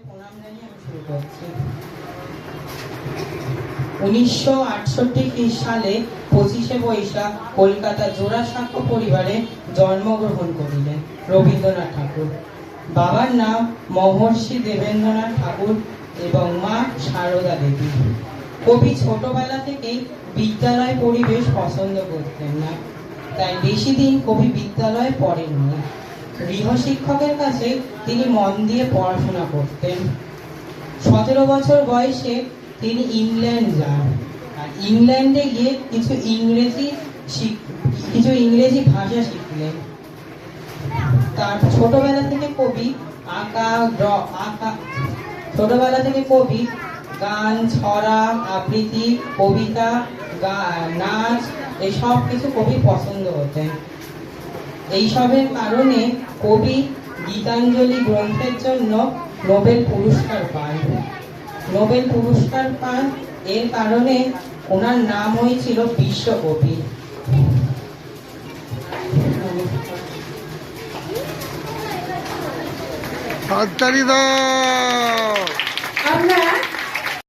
প্রণাম জানিয়ে আমি শুরু করছি। 1968 সালে 25শে বৈশাখ কলকাতা জোড়াসাঁকো পরিবারে জন্মগ্রহণ করিলেন রবীন্দ্রনাথ ঠাকুর। বাবার নাম মহর্ষি দেবেন্দ্রনাথ ঠাকুর এবং মা সারদা দেবী। কবি ছোটবেলা থেকেই বিদ্যালয় পরিবেশ পছন্দ করতেন না, তাই বেশি দিন কবি বিদ্যালয়ে পড়েননি। গৃহশিক্ষকের কাছে তিনি মন দিয়ে পড়াশোনা করতেন। 17 বছর বয়সে তিনি ইংল্যান্ড যান, আর ইংল্যান্ডে গিয়ে কিছু ইংরেজি ভাষা শিখলেন। তার ছোটবেলা থেকে কবি গান, ছড়া, আবৃত্তি, কবিতা, নাচ এসব কিছু কবি পছন্দ হতেন। এইসবের কারণে কবি গীতাঞ্জলি গ্রন্থের জন্য নোবেল পুরস্কার পান। এর কারণে ওনার নাম হয়েছিল বিশ্বকবি। আমরা